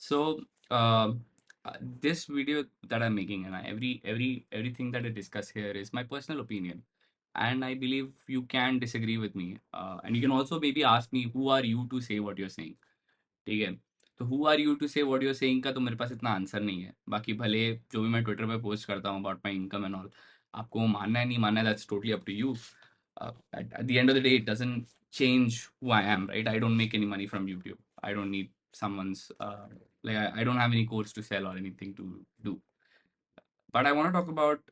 So uh, this video that I'm making, and everything that I discuss here is my personal opinion, and I believe you can disagree with me, and you can also maybe ask me, who are you to say what you're saying? ठीक है? तो who are you to से what you are saying का तो मेरे पास इतना answer नहीं है। बाकी भले जो भी मैं ट्विटर पे पोस्ट करता हूँ about my income and all, आपको मानना है नहीं मानना है, that's totally up to you. At the end of the day it doesn't change who I am, right? I don't make any money from YouTube. I don't need someone's like I don't have any course to sell or anything to do. But I want to talk about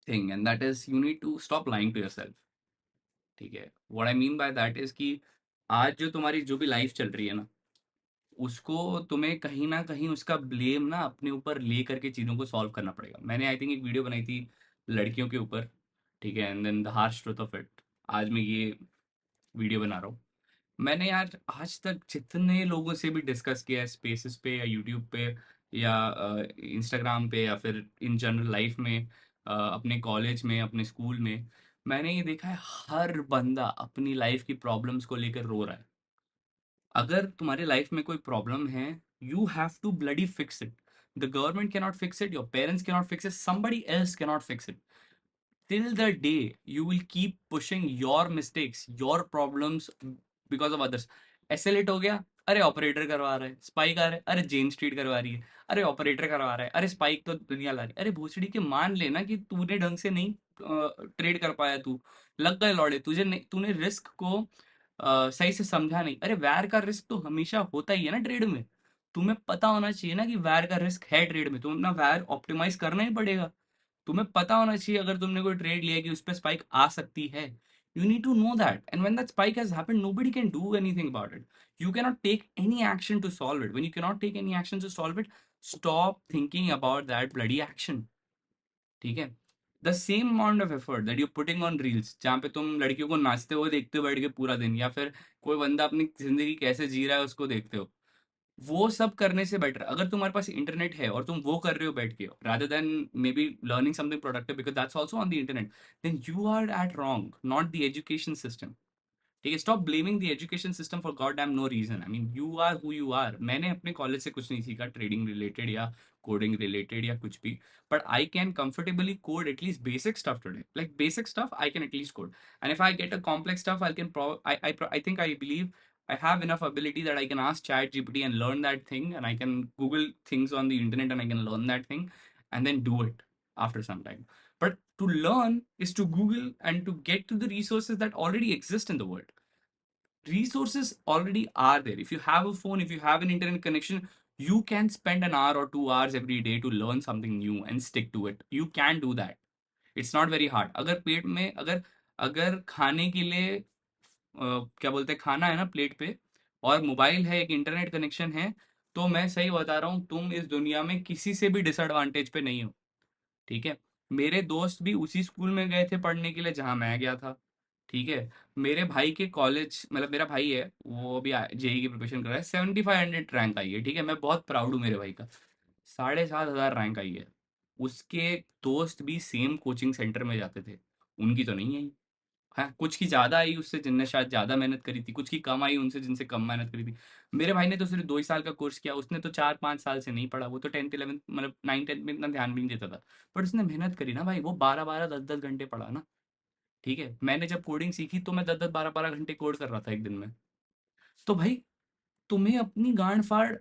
thing, and that is you need to stop lying to yourself. ठीक है? What I mean by that is कि आज जो तुम्हारी जो भी life चल रही है ना, उसको तुम्हें कहीं न कहीं उसका ब्लेम ना अपने ऊपर ले करके चीज़ों को सॉल्व करना पड़ेगा। मैंने आई थिंक एक वीडियो बनाई थी लड़कियों के ऊपर, ठीक है? And then the harsh truth of it, आज मैं ये वीडियो बना रहा हूँ। मैंने यार आज तक जितने लोगों से भी डिस्कस किया है स्पेसेस पे या यूट्यूब पे या इंस्टाग्राम पे या फिर इन जनरल लाइफ में, अपने कॉलेज में, अपने स्कूल में, मैंने ये देखा है हर बंदा अपनी लाइफ की प्रॉब्लम्स को लेकर रो रहा है। अगर तुम्हारे लाइफ में कोई प्रॉब्लम है, you have to bloody fix it. The government cannot fix it, your parents cannot fix it, somebody else cannot fix it. till the day you will keep pushing your mistakes, your problems because of others। ऐसे late हो गया, अरे operator करवा रहा है। Spike आ रहा है, अरे जेन स्ट्रीट करवा रही है। अरे ऑपरेटर करवा रहा है, अरे स्पाइक तो दुनिया ला रही है। अरे भोसड़ी के मान लेना कि तूने ढंग से नहीं ट्रेड कर पाया, तू लग गए लौड़े, तुझे नहीं, तूने रिस्क को सही से समझा नहीं। अरे वैर का रिस्क तो हमेशा होता ही है ना ट्रेड में। तुम्हें पता होना चाहिए ना कि वैर का रिस्क है ट्रेड में, तुम्हें अपना वैर ऑप्टिमाइज करना ही पड़ेगा। तुम्हें पता होना चाहिए अगर तुमने कोई ट्रेड लिया कि उस पे स्पाइक आ सकती है। You need to know that, and when that spike has happened nobody can do anything about it. You can not take any action to solve it. When you can not take any action to solve it, stop thinking about that bloody action. ठीक है? The same amount of effort that you putting on reels, जहाँ पे तुम लड़कियों को नाचते हुए देखते हो बैठ के पूरा दिन, या फिर कोई बंदा अपनी जिंदगी कैसे जी रहा है उसको देखते हो, वो सब करने से बेटर अगर तुम्हारे पास इंटरनेट है और तुम वो कर रहे हो बैठ के, rather than may be learning something productive, because that's also on the internet, then you are at wrong, not the education system. ठीक है? Stop blaming the education system for god damn no reason. I mean you are who you are. मैंने अपने college से कुछ नहीं सीखा trading related या coding related या कुछ भी, but I can comfortably code at least basic stuff today, like basic stuff I can at least code. And if I get a complex stuff I can I think I believe I have enough ability that I can ask ChatGPT and learn that thing, and I can Google things on the internet and I can learn that thing and then do it after some time. But to learn is to Google and to get to the resources that already exist in the world. Resources already are there. If you have a phone, if you have an internet connection, you can spend an hour or 2 hours every day to learn something new and stick to it. You can do that. It's not very hard. अगर पेट में अगर अगर खाने के लिए क्या बोलते हैं, खाना है ना प्लेट पे, और मोबाइल है, एक इंटरनेट कनेक्शन है, तो मैं सही बता रहा हूँ, तुम इस दुनिया में किसी से भी डिसएडवांटेज पे नहीं हो। ठीक है? मेरे दोस्त भी उसी स्कूल में गए थे पढ़ने के लिए जहाँ मैं गया था। ठीक है? मेरे भाई के कॉलेज, मतलब मेरा भाई है, वो अभी जेई की प्रिपरेशन कर रहा है, 7500 रैंक आई है। ठीक है? मैं बहुत प्राउड हूँ मेरे भाई का। 7500 रैंक आई है। उसके दोस्त भी सेम कोचिंग सेंटर में जाते थे, उनकी तो नहीं आई। हाँ, कुछ की ज़्यादा आई उससे जिनने शायद ज़्यादा मेहनत करी थी, कुछ की कम आई उनसे जिनसे कम मेहनत करी थी। मेरे भाई ने तो सिर्फ 2 ही साल का कोर्स किया, उसने तो 4-5 साल से नहीं पढ़ा, वो तो 10th 11th मतलब 9th 10th में इतना ध्यान भी नहीं देता था। बट उसने मेहनत करी ना भाई, वो 12-12 10-10 घंटे पढ़ा ना। ठीक है? मैंने जब कोडिंग सीखी तो मैं 10-10 12-12 घंटे कोड कर रहा था एक दिन में। तो भाई, तुम्हें अपनी गांड फाड़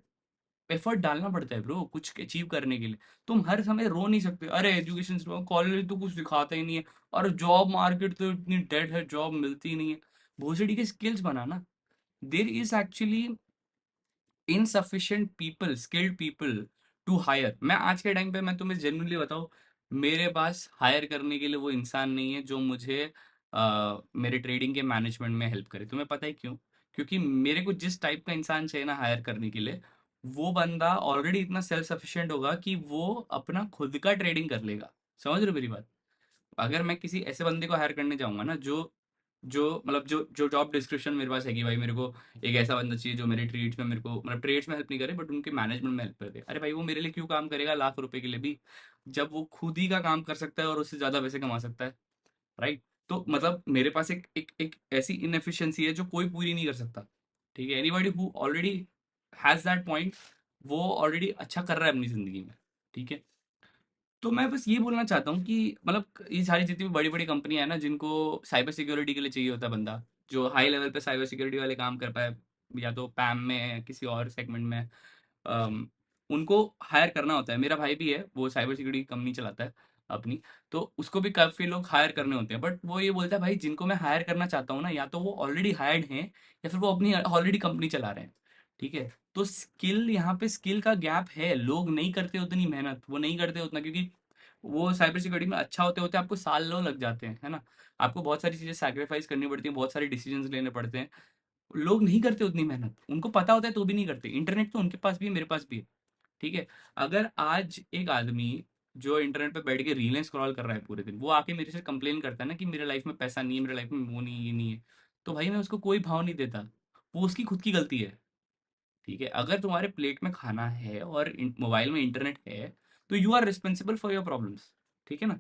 एफर्ट डालना पड़ता है ब्रो कुछ अचीव करने के लिए। तुम हर समय रो नहीं सकते, अरे एजुकेशन कॉलेज तो कुछ सिखाता ही नहीं है, और जॉब मार्केट तो इतनी डेड है, जॉब मिलती ही नहीं है। भोसड़ी के स्किल्स बनाना। There is actually insufficient people, skilled people to hire. मैं आज के टाइम पे मैं तुम्हें जेन्युइनली बताऊं, मेरे पास हायर करने के लिए वो इंसान नहीं है जो मुझे मेरे ट्रेडिंग के मैनेजमेंट में हेल्प करे। तुम्हें पता है क्यों? क्योंकि मेरे को जिस टाइप का इंसान चाहिए ना हायर करने के लिए, वो बंदा ऑलरेडी इतना सेल्फ सफिशिएंट होगा कि वो अपना खुद का ट्रेडिंग कर लेगा। समझ रहे हो मेरी बात? अगर मैं किसी ऐसे बंदे को हायर करने जाऊंगा ना, जो जो मतलब जो जो जॉब डिस्क्रिप्शन मेरे पास है कि भाई मेरे को एक ऐसा बंदा चाहिए जो मेरे ट्रेड्स में मेरे को, मतलब ट्रेड्स में हेल्प नहीं करे बट उनके मैनेजमेंट में हेल्प कर दे, अरे भाई वो मेरे लिए क्यों काम करेगा लाख रुपए के लिए भी, जब वो खुद ही का काम कर सकता है और उससे ज्यादा पैसे कमा सकता है। राइट? तो मतलब मेरे पास एक ऐसी इनएफिशिएंसी है जो कोई पूरी नहीं कर सकता। ठीक है? Anybody who already has that point, वो ऑलरेडी अच्छा कर रहा है अपनी जिंदगी में, ठीक है। तो मैं बस ये बोलना चाहता हूँ कि मतलब ये सारी जितनी भी बड़ी बड़ी कंपनियां हैं ना, जिनको साइबर सिक्योरिटी के लिए चाहिए होता है बंदा, जो हाई लेवल पे साइबर सिक्योरिटी वाले काम कर पाए, या तो पैम में है, किसी और सेगमेंट में, अम, उनको हायर करना होता है। मेरा भाई भी है, वो साइबर सिक्योरिटी कंपनी चलाता है अपनी, तो उसको भी काफ़ी लोग हायर करने होते हैं, बट वो ये बोलता है भाई जिनको मैं हायर करना चाहता हूँ ना, या तो वो ऑलरेडी हायर्ड हैं, या फिर वो अपनी ऑलरेडी कंपनी चला रहे हैं, ठीक है। तो स्किल, यहाँ पे स्किल का गैप है, लोग नहीं करते उतनी मेहनत, वो नहीं करते उतना, क्योंकि वो साइबर सिक्योरिटी में अच्छा होते होते आपको सालों लग जाते हैं, है ना। आपको बहुत सारी चीज़ें सैक्रिफाइस करनी पड़ती हैं, बहुत सारे डिसीजंस लेने पड़ते हैं, लोग नहीं करते उतनी मेहनत, उनको पता होता है तो भी नहीं करते। इंटरनेट तो उनके पास भी है, मेरे पास भी है, ठीक है। अगर आज एक आदमी जो इंटरनेट पे बैठ के रीलें स्क्रॉल कर रहा है पूरे दिन, वो आके मेरे से कंप्लेन करता है ना कि मेरे लाइफ में पैसा नहीं है, मेरे लाइफ में वो नहीं है, ये नहीं है, तो भाई मैं उसको कोई भाव नहीं देता, वो उसकी खुद की गलती है, ठीक है। अगर तुम्हारे प्लेट में खाना है और मोबाइल में इंटरनेट है, तो you are responsible for your problems, ठीक है ना।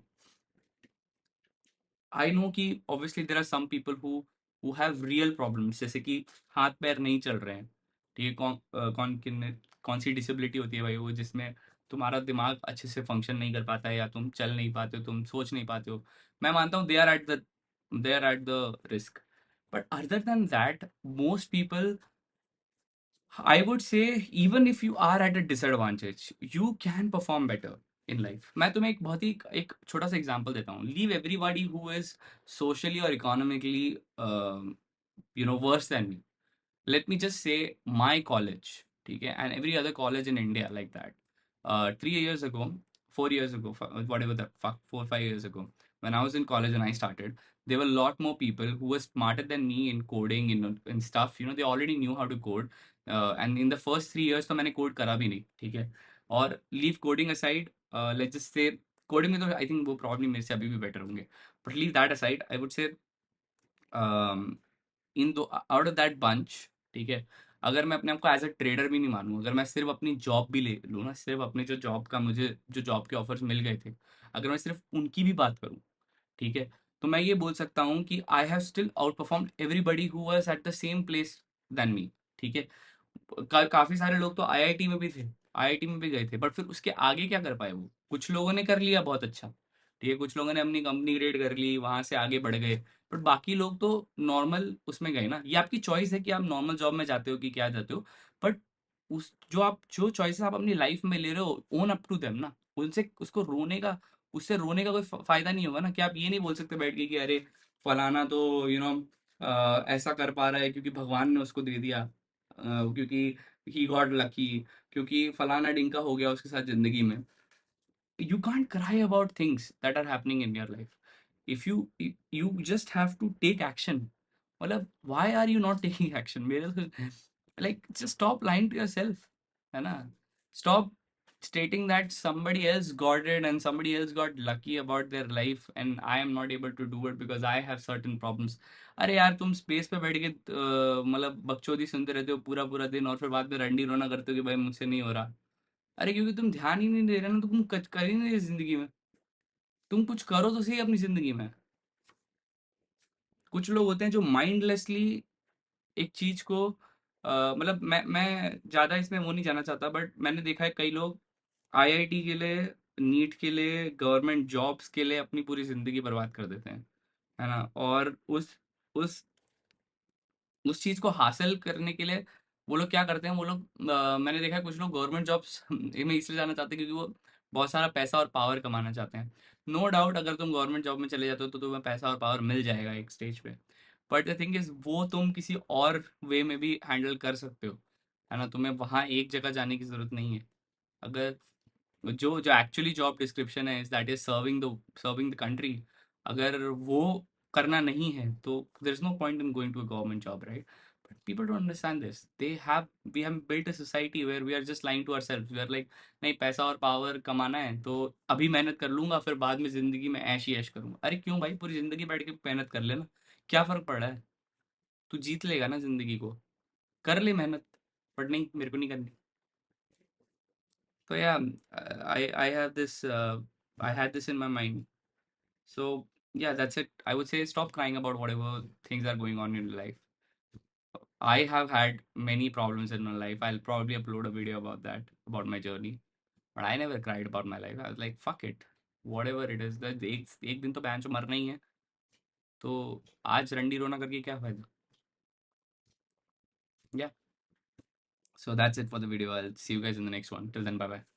आई नो कि obviously there are some people who have real problems, जैसे कि हाथ पैर नहीं चल रहे हैं, ठीक है। कौन सी डिसेबिलिटी होती है भाई, वो जिसमें तुम्हारा दिमाग अच्छे से फंक्शन नहीं कर पाता है, या तुम चल नहीं पाते हो, तुम सोच नहीं पाते हो। मैं मानता हूँ they are at the risk, but other than that most people, I would say, even if you are at a disadvantage, you can perform better in life. मैं तुम्हें एक बहुत ही एक छोटा सा एग्जांपल देता हूँ। Leave everybody who is socially or economically, worse than me. Let me just say my college, ठीक है, and every other college in India like that. 3 years ago, 4 years ago, whatever the fuck, 4 5 years ago, when I was in college and I started, there were a lot more people who were smarter than me in coding, in stuff. They already knew how to code. And in the first 3 years तो मैंने code करा भी नहीं, ठीक है। और leave coding aside, let's just say coding में तो आई थिंक वो प्रॉब्लम मेरे से अभी भी बेटर होंगे, but leave that aside, I would say इन दो आउट ऑफ दैट बंच, ठीक है। अगर मैं अपने आप को एज अ ट्रेडर भी नहीं मानूँ, अगर मैं सिर्फ अपनी जॉब भी ले लूँ ना, सिर्फ अपने जो जॉब का मुझे जो जॉब के ऑफर्स मिल गए थे, अगर मैं सिर्फ उनकी भी बात करूँ, ठीक है, तो मैं ये बोल सकता हूँ कि I have still out perform everybody who was at the same place than me, ठीक है। काफी सारे लोग तो आईआईटी में भी थे, आईआईटी में भी गए थे, बट फिर उसके आगे क्या कर पाए वो, कुछ लोगों ने कर लिया बहुत अच्छा, ठीक है, कुछ लोगों ने अपनी कंपनी क्रिएट कर ली, वहां से आगे बढ़ गए, बट बाकी लोग तो नॉर्मल उसमें गए ना। ये आपकी चॉइस है कि आप नॉर्मल जॉब में जाते हो कि क्या जाते हो, बट उस जो चॉइसेस आप अपनी लाइफ में ले रहे हो, ओन अप टू देम ना। उनसे उसको रोने का उससे रोने का कोई फायदा नहीं होगा ना, कि आप ये नहीं बोल सकते बैठ के कि अरे फलाना तो ऐसा कर पा रहा है क्योंकि भगवान ने उसको दे दिया, क्योंकि ही गॉट लकी, क्योंकि फलाना डिंका हो गया उसके साथ जिंदगी में। You can't cry about things that are happening in your life. If you just have to take action. मतलब why are you not taking action? मेरे तो like just stop lying to yourself, है ना। Stop stating that somebody else got it and somebody else got lucky about their life and I am not able to do it because I have certain problems. अरे यार, तुम space पे बैठ के मतलब बकचोदी सुनते रहते हो पूरा पूरा दिन, और फिर बाद में रंडी रोना करते हो कि भाई मुझसे नहीं हो रहा। अरे क्योंकि तुम ध्यान ही नहीं दे रहे ना, तो तुम कुछ कर ही नहीं रहे जिंदगी में। तुम कुछ करो तो सही अपनी जिंदगी में। कुछ लोग होते हैं जो माइंडलेसली एक चीज को मतलब मैं ज्यादा इसमें वो नहीं जाना चाहता, बट मैंने देखा है कई लोग आईआईटी के लिए, नीट के लिए, गवर्नमेंट जॉब्स के लिए अपनी पूरी जिंदगी बर्बाद कर देते हैं, है ना। और उस उस चीज को हासिल करने के लिए वो लोग क्या करते हैं, वो लोग मैंने देखा है कुछ लोग गवर्नमेंट जॉब्स में इसलिए जाना चाहते हैं क्योंकि वो बहुत सारा पैसा और पावर कमाना चाहते हैं। नो डाउट, अगर तुम गवर्नमेंट जॉब में चले जाते हो तो तुम्हें पैसा और पावर मिल जाएगा एक स्टेज पे, बट द थिंग इज वो तुम किसी और वे में भी हैंडल कर सकते हो, है ना। तुम्हें वहाँ एक जगह जाने की जरूरत नहीं है। अगर जो जो एक्चुअली जॉब डिस्क्रिप्शन है that is serving the country, अगर वो करना नहीं है तो there is no point in going to a government job, right. But people don't understand this, they have we have built a society where we are just lying to ourselves, we are like नहीं, पैसा और power कमाना है तो अभी मेहनत कर लूंगा, फिर बाद में जिंदगी में ऐश ही ऐश करूंगा। अरे क्यों भाई, पूरी जिंदगी बैठ के मेहनत कर लेना, क्या फर्क पड़ रहा है। तू जीत लेगा ना जिंदगी को, कर ले मेहनत, बट नहीं, मेरे को नहीं करनी। So yeah, I have this I had this in my mind. So yeah, that's it. I would say stop crying about whatever things are going on in your life. I have had many problems in my life. I'll probably upload a video about that, about my journey. But I never cried about my life. I was like, fuck it. Whatever it is, that एक दिन तो बहन चो मरना ही है. तो आज रंडी रोना करके क्या फायदा? Yeah. So that's it for the video. I'll see you guys in the next one. Till then, bye bye.